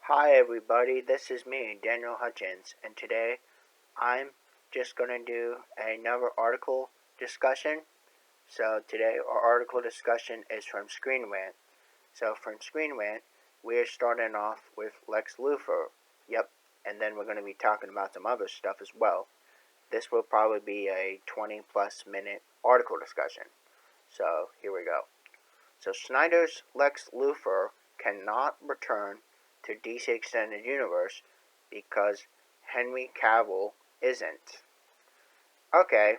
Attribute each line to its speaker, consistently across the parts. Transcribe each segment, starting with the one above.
Speaker 1: Hi everybody, this is me, Daniel Hutchins, and today I'm just going to do another article discussion. So today our article discussion is from Screen Rant. So from Screen Rant, we're starting off with Lex Luthor. Yep, and then we're going to be talking about some other stuff as well. This will probably be a 20 plus minute article discussion. So here we go. So Snyder's Lex Luthor cannot return to DC Extended Universe because Henry Cavill isn't. Okay,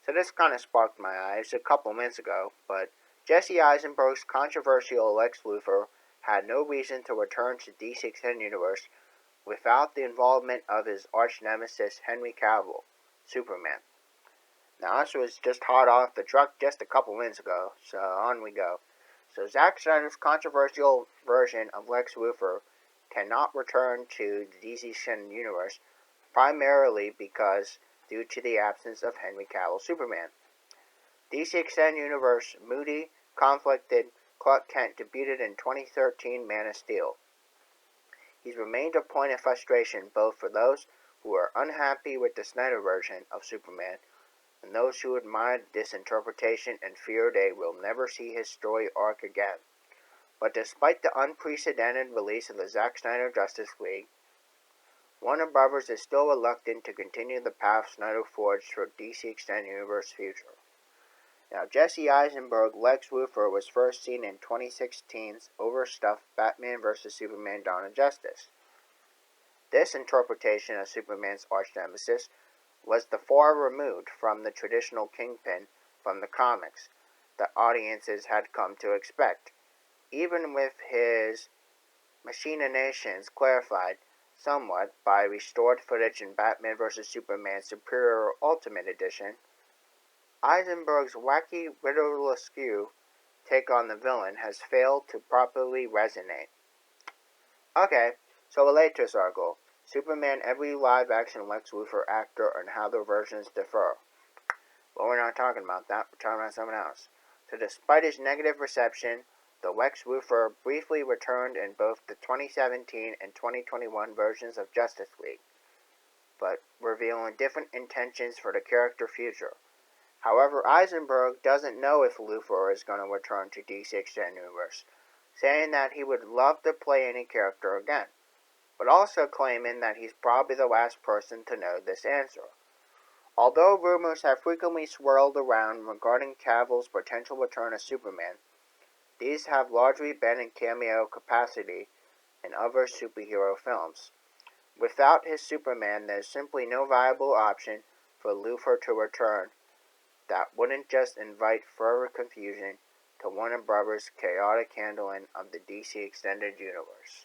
Speaker 1: so this kind of sparked my eyes a couple minutes ago, but Jesse Eisenberg's controversial Lex Luthor had no reason to return to DC Extended Universe without the involvement of his arch nemesis Henry Cavill, Superman. Now this was just hot off the truck just a couple minutes ago, so on we go. So Zack Snyder's controversial version of Lex Luthor cannot return to the DC Extended Universe, primarily because due to the absence of Henry Cavill Superman. DC Extended Universe moody, conflicted Clark Kent debuted in 2013 Man of Steel. He's remained a point of frustration both for those who are unhappy with the Snyder version of Superman and those who admire this interpretation and fear they will never see his story arc again. But despite the unprecedented release of the Zack Snyder Justice League, Warner Bros. Is still reluctant to continue the path Snyder forged for DC Extended Universe future. Now, Jesse Eisenberg's Lex Luthor was first seen in 2016's overstuffed Batman vs. Superman Dawn of Justice. This interpretation of Superman's arch-nemesis was the far removed from the traditional Kingpin from the comics that audiences had come to expect, even with his machinations clarified somewhat by restored footage in Batman vs. Superman Superior Ultimate Edition. Eisenberg's wacky, riddlesque take on the villain has failed to properly resonate. Okay, so relate to this article. Superman, every live-action Lex Luthor actor, and how their versions differ. But we're not talking about that, we're talking about something else. So despite his negative reception, the Lex Luthor briefly returned in both the 2017 and 2021 versions of Justice League, but revealing different intentions for the character's future. However, Eisenberg doesn't know if Luthor is going to return to DC Extended Universe, saying that he would love to play any character again, but also claiming that he's probably the last person to know this answer. Although rumors have frequently swirled around regarding Cavill's potential return as Superman, these have largely been in cameo capacity in other superhero films. Without his Superman, there's simply no viable option for Luthor to return that wouldn't just invite further confusion to Warner Bros.' chaotic handling of the DC Extended Universe.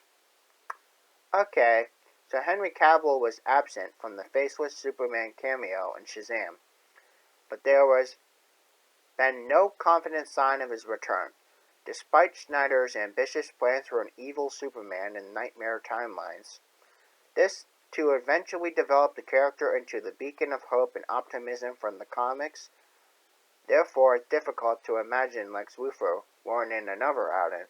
Speaker 1: Okay, so Henry Cavill was absent from the faceless Superman cameo in Shazam, but there was been no confident sign of his return. Despite Snyder's ambitious plans for an evil Superman in Nightmare timelines, this to eventually develop the character into the beacon of hope and optimism from the comics. Therefore, it's difficult to imagine Lex Luthor warranting another outing.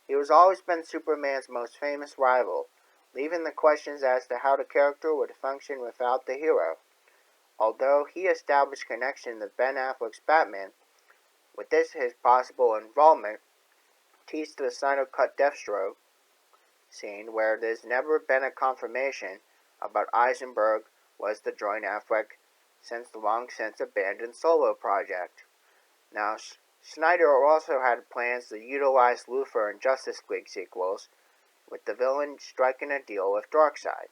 Speaker 1: He has always been Superman's most famous rival, leaving the questions as to how the character would function without the hero. Although he established connection with Ben Affleck's Batman, with this his possible involvement teased the Snyder Cut Deathstroke scene where there's never been a confirmation about Eisenberg was to join Affleck since the long since abandoned solo project. Now, Snyder also had plans to utilize Luthor in Justice League sequels, with the villain striking a deal with Darkseid.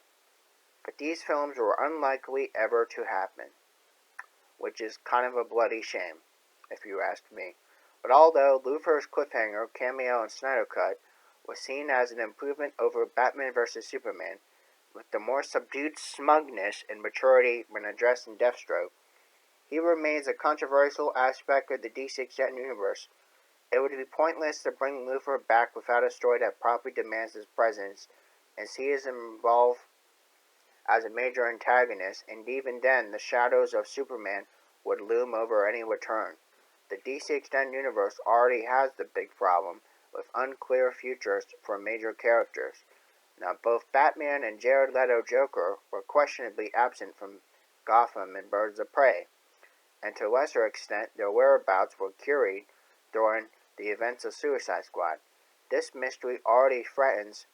Speaker 1: But these films were unlikely ever to happen, which is kind of a bloody shame, if you ask me. But although Luthor's cliffhanger cameo in Snyder Cut was seen as an improvement over Batman vs. Superman, with the more subdued smugness and maturity when addressing Deathstroke, he remains a controversial aspect of the DC Extended Universe. It would be pointless to bring Luthor back without a story that properly demands his presence and see him involved as a major antagonist, and even then the shadows of Superman would loom over any return. The DC Extended Universe already has the big problem with unclear futures for major characters. Now, both Batman and Jared Leto Joker were questionably absent from Gotham in Birds of Prey, and to a lesser extent their whereabouts were queried during the events of Suicide Squad. This mystery already threatens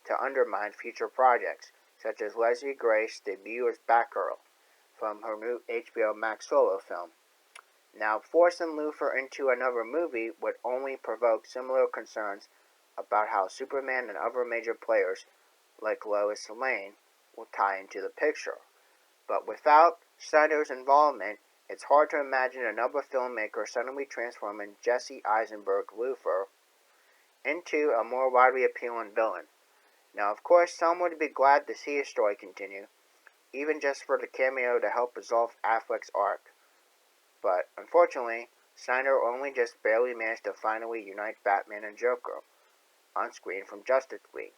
Speaker 1: to undermine future projects, such as Leslie Grace's debut as Batgirl from her new HBO Max solo film. Now, forcing Luthor into another movie would only provoke similar concerns about how Superman and other major players, like Lois Lane, will tie into the picture. But without Snyder's involvement, it's hard to imagine another filmmaker suddenly transforming Jesse Eisenberg Luthor into a more widely appealing villain. Now, of course, some would be glad to see his story continue, even just for the cameo to help resolve Affleck's arc. But, unfortunately, Snyder only just barely managed to finally unite Batman and Joker on screen from Justice League.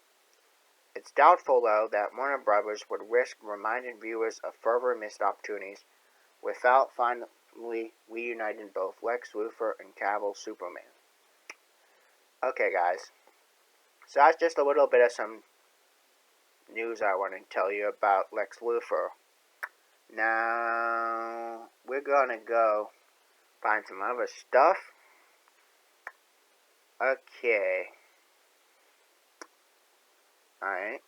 Speaker 1: It's doubtful, though, that Warner Brothers would risk reminding viewers of further missed opportunities without finally reuniting both Lex Luthor and Cavill's Superman. Okay, guys, so that's just a little bit of some news I want to tell you about Lex Luthor. Now, we're gonna go find some other stuff. Okay. Alright.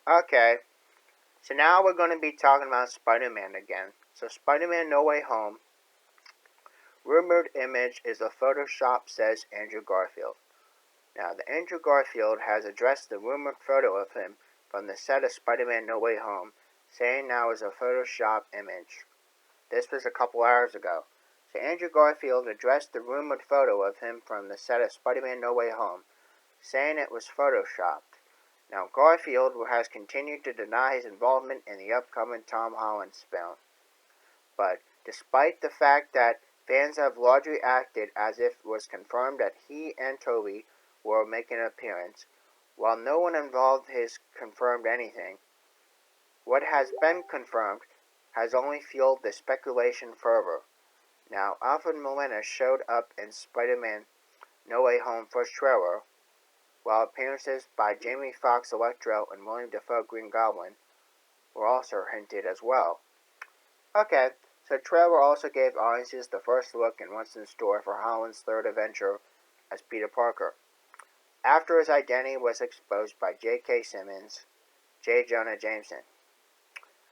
Speaker 1: Okay. So now we're going to be talking about Spider-Man again. So Spider-Man No Way Home. Rumored image is a Photoshop, says Andrew Garfield. Now, the Andrew Garfield has addressed the rumored photo of him from the set of Spider-Man No Way Home, saying now is a Photoshop image. This was a couple hours ago. So Andrew Garfield addressed the rumored photo of him from the set of Spider-Man No Way Home, saying it was photoshopped. Now, Garfield has continued to deny his involvement in the upcoming Tom Holland film. But despite the fact that fans have largely acted as if it was confirmed that he and Tobey were making an appearance, while no one involved has confirmed anything, what has been confirmed has only fueled the speculation further. Now, Alfred Molina showed up in Spider-Man No Way Home first trailer, while appearances by Jamie Foxx Electro and William Dafoe Green Goblin were also hinted as well. Okay, so the trailer also gave audiences the first look and what's in store for Holland's third adventure as Peter Parker. After his identity was exposed by J.K. Simmons, J. Jonah Jameson.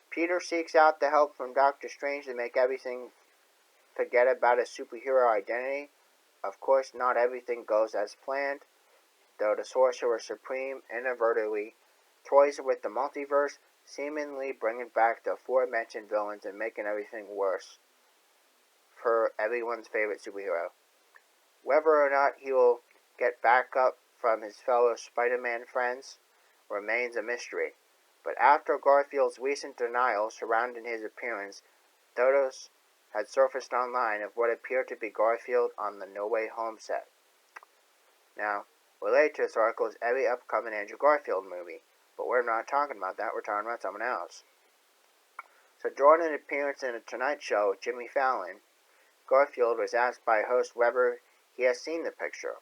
Speaker 1: Peter seeks out the help from Doctor Strange to make everything forget about his superhero identity. Of course, not everything goes as planned, though the Sorcerer Supreme inadvertently toys with the multiverse, seemingly bringing back the aforementioned villains and making everything worse for everyone's favorite superhero. Whether or not he will get backup from his fellow Spider-Man friends remains a mystery, but after Garfield's recent denial surrounding his appearance, photos had surfaced online of what appeared to be Garfield on the No Way Home set. Now, related to this article is every upcoming Andrew Garfield movie, but we're not talking about that, we're talking about someone else. So during an appearance in The Tonight Show with Jimmy Fallon, Garfield was asked by host whether he has seen the picture.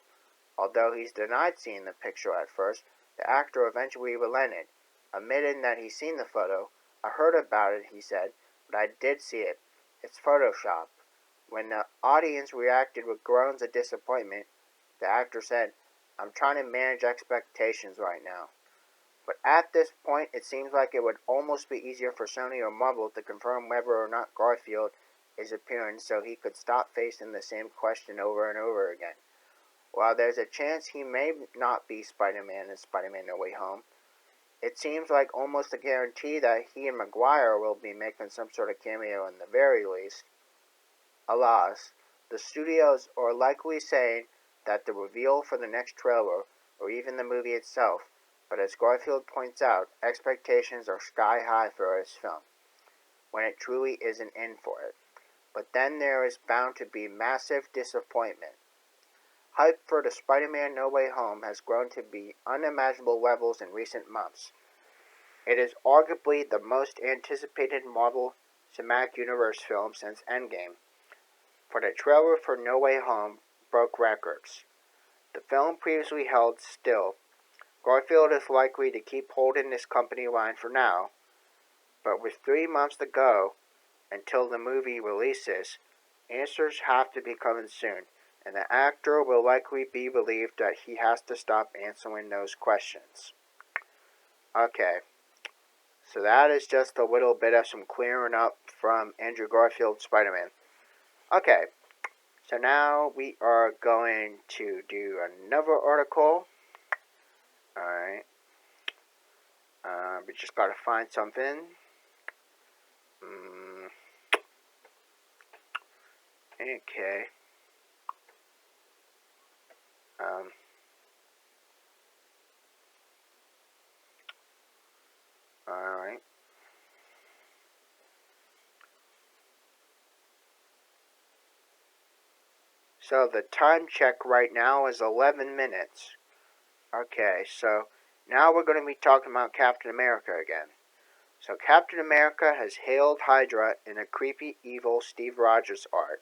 Speaker 1: Although he's denied seeing the picture at first, the actor eventually relented, admitting that he's seen the photo. I heard about it, he said, but I did see it. It's Photoshop. When the audience reacted with groans of disappointment, the actor said, I'm trying to manage expectations right now. But at this point, it seems like it would almost be easier for Sony or Marvel to confirm whether or not Garfield is appearing so he could stop facing the same question over and over again. While there's a chance he may not be Spider-Man in Spider-Man No Way Home, it seems like almost a guarantee that he and Maguire will be making some sort of cameo in the very least. Alas, the studios are likely saying that the reveal for the next trailer, or even the movie itself, but as Garfield points out, expectations are sky high for this film, when it truly isn't in for it. But then there is bound to be massive disappointment. Hype for the Spider-Man No Way Home has grown to be unimaginable levels in recent months. It is arguably the most anticipated Marvel Cinematic Universe film since Endgame, for the trailer for No Way Home broke records. The film previously held still. Garfield is likely to keep holding this company line for now, but with 3 months to go until the movie releases, answers have to be coming soon, and the actor will likely be relieved that he has to stop answering those questions. Okay, so that is just a little bit of some clearing up from Andrew Garfield's Spider-Man. Okay, so now we are going to do another article. Alright, we just gotta find something. Okay. Alright. So the time check right now is 11 minutes. Okay, so now we're going to be talking about Captain America again. So Captain America has hailed Hydra in a creepy, evil Steve Rogers art.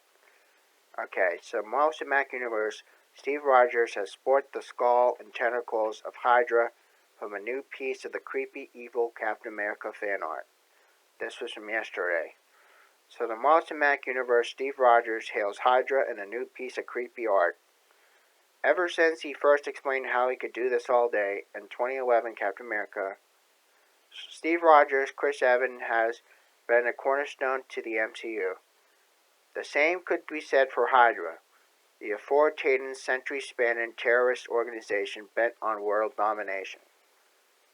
Speaker 1: Okay, so Marvel Cinematic Universe, Steve Rogers has sported the skull and tentacles of Hydra from a new piece of the creepy, evil Captain America fan art. This was from yesterday. So the Marvel Cinematic Universe, Steve Rogers hails Hydra in a new piece of creepy art. Ever since he first explained how he could do this all day in 2011 Captain America, Steve Rogers, Chris Evans has been a cornerstone to the MCU. The same could be said for Hydra, the authoritarian, century-spanning terrorist organization bent on world domination.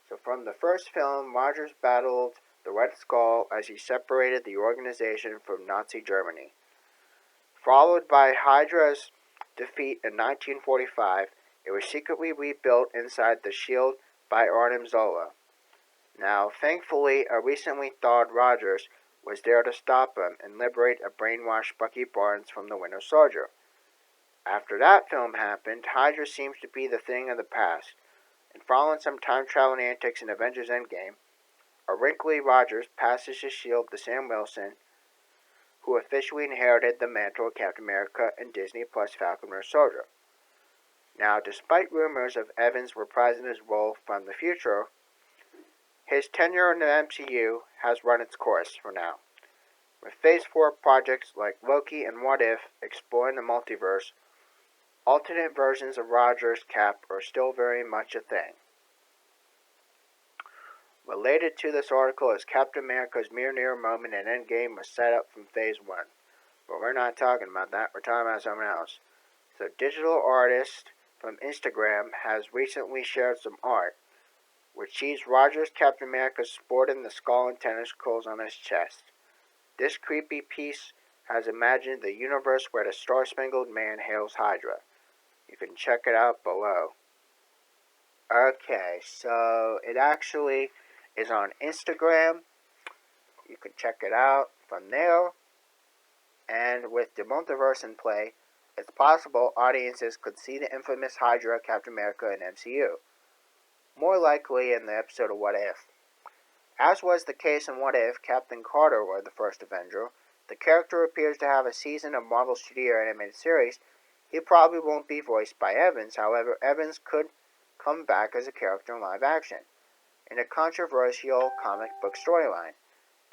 Speaker 1: So from the first film, Rogers battled the Red Skull as he separated the organization from Nazi Germany. Followed by Hydra's defeat in 1945, it was secretly rebuilt inside the shield by Arnim Zola. Now, thankfully, a recently thawed Rogers was there to stop him and liberate a brainwashed Bucky Barnes from the Winter Soldier. After that film happened, Hydra seems to be the thing of the past, and following some time-traveling antics in Avengers Endgame, a wrinkly Rogers passes his shield to Sam Wilson, who officially inherited the mantle of Captain America and Disney Plus Falcon Winter Soldier. Now, despite rumors of Evans reprising his role from the future, his tenure in the MCU has run its course for now, with Phase 4 projects like Loki and What If exploring the multiverse. Alternate versions of Rogers' Cap are still very much a thing. Related to this article is Captain America's Mjolnir moment in Endgame was set up from Phase 1. But we're not talking about that, we're talking about something else. So digital artist from Instagram has recently shared some art, which sees Rogers Captain America sporting the skull and tentacles on his chest. This creepy piece has imagined the universe where the Star-Spangled Man hails Hydra. You can check it out below. Okay, so it actually is on Instagram. You can check it out from there. And with the multiverse in play, it's possible audiences could see the infamous Hydra Captain America in MCU. More likely in the episode of What If. As was the case in What If Captain Carter were the first Avenger, the character appears to have a season of Marvel Studio animated series. He probably won't be voiced by Evans, however, Evans could come back as a character in live action, in a controversial comic book storyline.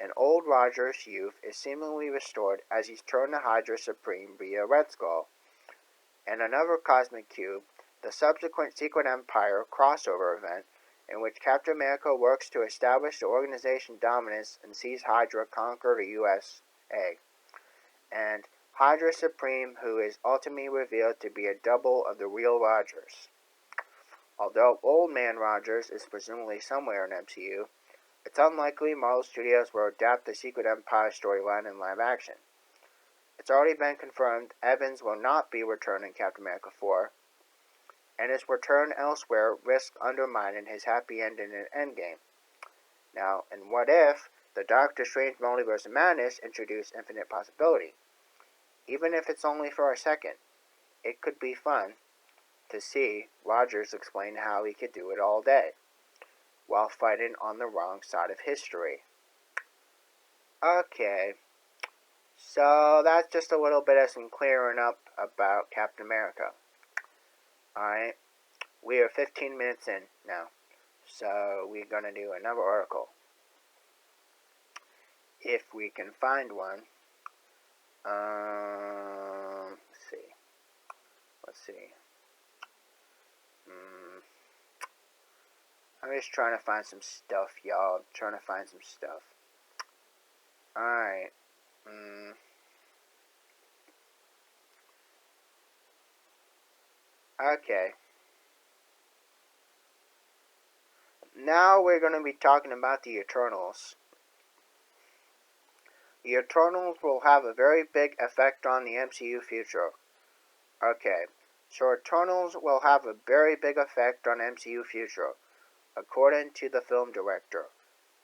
Speaker 1: An old Rogers youth is seemingly restored as he's turned to Hydra Supreme via Red Skull. In another Cosmic Cube, the subsequent Secret Empire crossover event, in which Captain America works to establish the organization's dominance and sees Hydra conquer the USA. And Hydra Supreme, who is ultimately revealed to be a double of the real Rogers. Although Old Man Rogers is presumably somewhere in MCU, it's unlikely Marvel Studios will adapt the Secret Empire storyline in live action. It's already been confirmed Evans will not be returning Captain America 4, and his return elsewhere risks undermining his happy ending in Endgame. Now, in What If, the Doctor Strange Multiverse of Madness introduced infinite possibility. Even if it's only for a second, it could be fun to see Rogers explain how he could do it all day. while fighting on the wrong side of history. Okay, so that's just a little bit of some clearing up about Captain America. Alright, we are 15 minutes in now, so we're going to do another article. If we can find one. Let's see. I'm just trying to find some stuff, y'all. Alright. Okay. Now we're going to be talking about the Eternals. The Eternals will have a very big effect on the MCU future. Okay, so Eternals will have a very big effect on MCU future, according to the film director.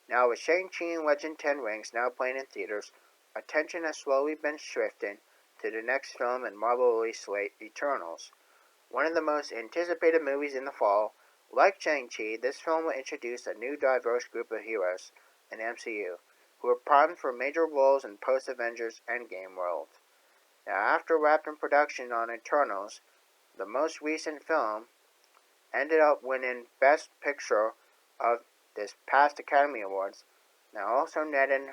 Speaker 1: Now with Shang-Chi and Legend 10 Rings now playing in theaters, attention has slowly been shifting to the next film in Marvel release slate, Eternals. One of the most anticipated movies in the fall, like Shang-Chi, this film will introduce a new diverse group of heroes in MCU, who are primed for major roles in post-Avengers Endgame world. Now, after wrapping production on Eternals, the most recent film ended up winning Best Picture of this past Academy Awards, now also netting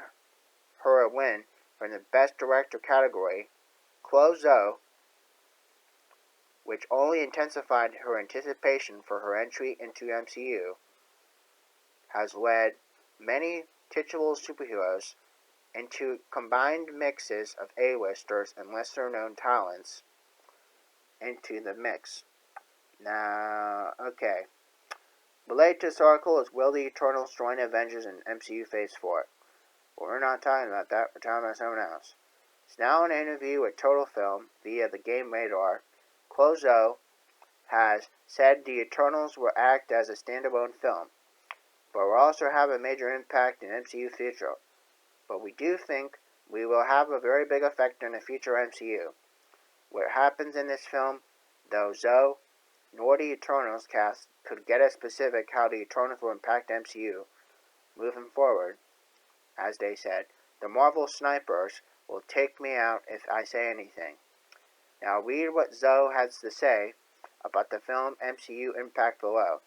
Speaker 1: her a win from the Best Director category. Chloe Zhao, which only intensified her anticipation for her entry into MCU, has led many titular superheroes into combined mixes of A-listers and lesser-known talents into the mix. Now, okay. Related to this article is, will the Eternals join Avengers in MCU Phase 4? Well, we're not talking about that, we're talking about something else. It's now an interview with Total Film via the Game Radar. Chloe Zhao has said the Eternals will act as a standalone film, but will also have a major impact in MCU future. But we do think we will have a very big effect on the future MCU. What happens in this film, though Zhao nor the Eternals cast could get as specific how the Eternals will impact MCU moving forward. As they said, the Marvel snipers will take me out if I say anything. Now read what Zhao has to say about the film MCU impact below.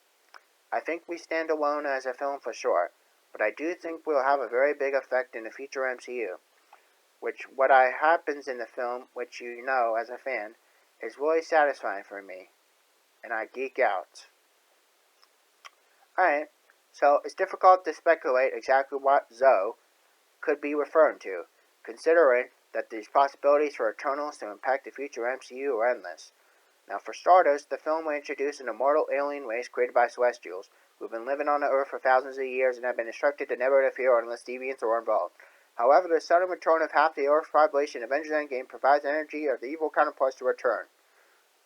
Speaker 1: I think we stand alone as a film for sure, but I do think we'll have a very big effect in the future MCU. What happens in the film, which you know as a fan, is really satisfying for me, and I geek out. Alright, so it's difficult to speculate exactly what Zhao could be referring to, considering that these possibilities for Eternals to impact the future MCU are endless. Now for starters, the film will introduce an immortal alien race created by Celestials, who have been living on the Earth for thousands of years and have been instructed to never interfere unless deviants are involved. However, the sudden return of half the Earth's population in Avengers Endgame provides energy of the evil counterparts to return.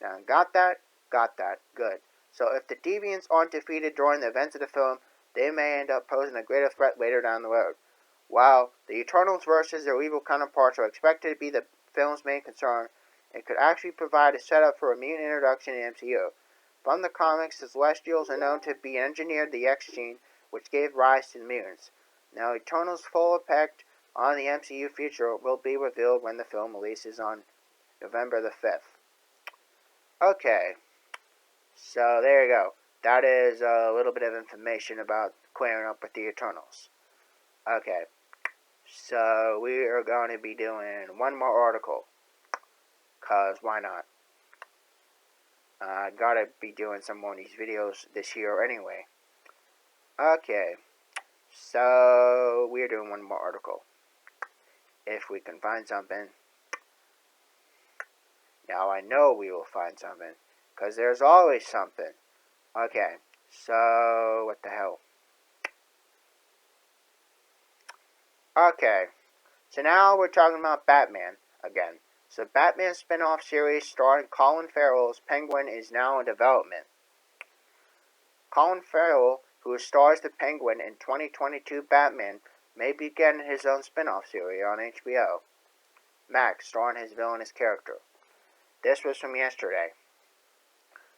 Speaker 1: Now, got that? Got that. Good. So if the deviants aren't defeated during the events of the film, they may end up posing a greater threat later down the road. While the Eternals versus their evil counterparts are expected to be the film's main concern, it could actually provide a setup for a mutant introduction in the MCU. From the comics, the Celestials are known to be engineered the X gene, which gave rise to the mutants. Now, Eternals' full effect on the MCU future will be revealed when the film releases on November the 5th. Okay, so there you go. That is a little bit of information about clearing up with the Eternals. Okay, so we are going to be doing one more article, cause why not? I gotta be doing some more of these videos this year anyway. Okay, so we're doing one more article. If we can find something. Now I know we will find something, because there's always something. Okay, so what the hell? Okay, so now we're talking about Batman again. So Batman spin-off series starring Colin Farrell as Penguin is now in development. Colin Farrell, who stars the Penguin in 2022 Batman, may begin his own spin-off series on HBO Max, starring his villainous character. This was from yesterday.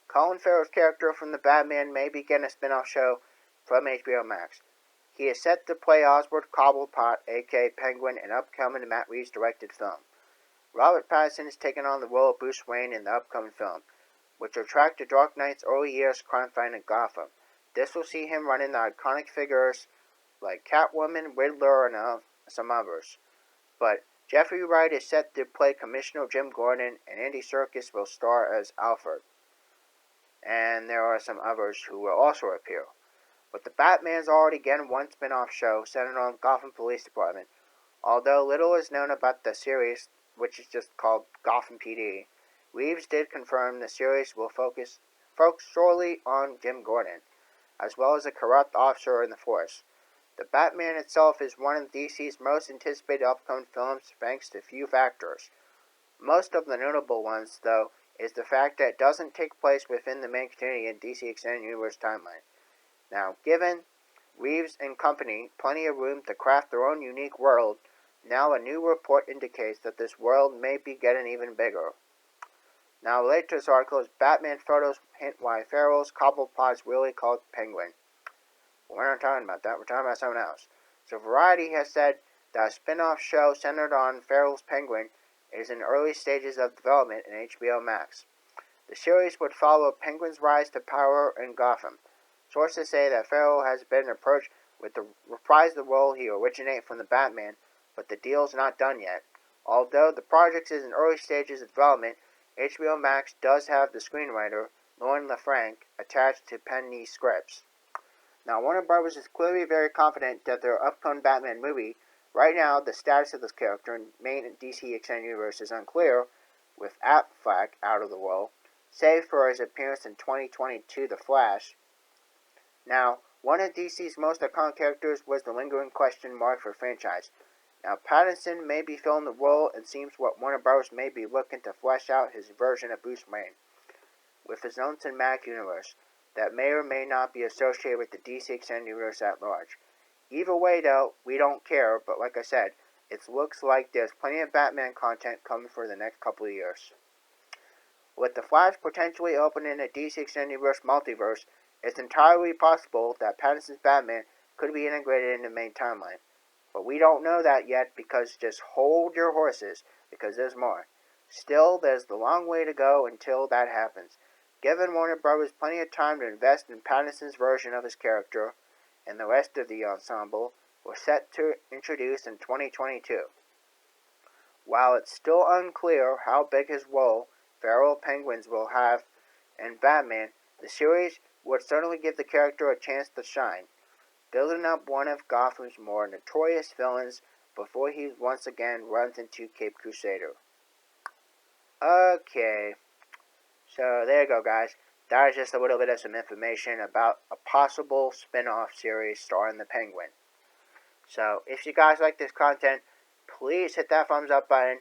Speaker 1: Colin Farrell's character from the Batman may begin a spin-off show from HBO Max. He is set to play Oswald Cobblepot, aka Penguin, in upcoming Matt Reeves directed film. Robert Pattinson is taking on the role of Bruce Wayne in the upcoming film, which will track the Dark Knight's early years crime-fighting Gotham. This will see him running the iconic figures like Catwoman, Riddler, and some others. But Jeffrey Wright is set to play Commissioner Jim Gordon, and Andy Serkis will star as Alfred. And there are some others who will also appear. But the Batman's already getting one spin-off show centered on Gotham Police Department. Although little is known about the series, which is just called Gotham PD, Reeves did confirm the series will focus solely on Jim Gordon, as well as a corrupt officer in the force. The Batman itself is one of DC's most anticipated upcoming films thanks to few factors. Most of the notable ones, though, is the fact that it doesn't take place within the main continuity in DC Extended Universe timeline. Now, given Reeves and company plenty of room to craft their own unique world, now a new report indicates that this world may be getting even bigger. Now, related to this article is Batman photos hint why Farrell's Cobblepot is really called Penguin. We're not talking about that, we're talking about something else. So Variety has said that a spin-off show centered on Farrell's Penguin is in early stages of development in HBO Max. The series would follow Penguin's rise to power in Gotham. Sources say that Farrell has been approached with to reprise the role he originated from the Batman, but the deal's not done yet. Although the project is in early stages of development, HBO Max does have the screenwriter, Lauren LaFranc, attached to pen these scripts. Now, Warner Bros. Is clearly very confident that their upcoming Batman movie, right now the status of this character in main DC Extended Universe is unclear, with Affleck out of the role, save for his appearance in 2022 The Flash. Now, one of DC's most iconic characters was the lingering question mark for franchise. Now, Pattinson may be filling the role, and seems what Warner Bros. May be looking to flesh out his version of Bruce Wayne, with his own cinematic universe, that may or may not be associated with the DC Extended Universe at large. Either way, though, we don't care, but like I said, it looks like there's plenty of Batman content coming for the next couple of years. With The Flash potentially opening a DC Extended Universe multiverse, it's entirely possible that Pattinson's Batman could be integrated in the main timeline. But we don't know that yet, because just hold your horses, because there's more. Still, there's the long way to go until that happens. Given Warner Bros. Plenty of time to invest in Pattinson's version of his character, and the rest of the ensemble were set to introduce in 2022. While it's still unclear how big his role Feral Penguins will have in Batman, the series would certainly give the character a chance to shine, building up one of Gotham's more notorious villains before he once again runs into Cape Crusader. Okay, so there you go, guys. That is just a little bit of some information about a possible spin-off series starring the Penguin. So, if you guys like this content, please hit that thumbs up button,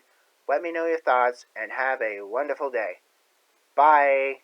Speaker 1: let me know your thoughts, and have a wonderful day. Bye!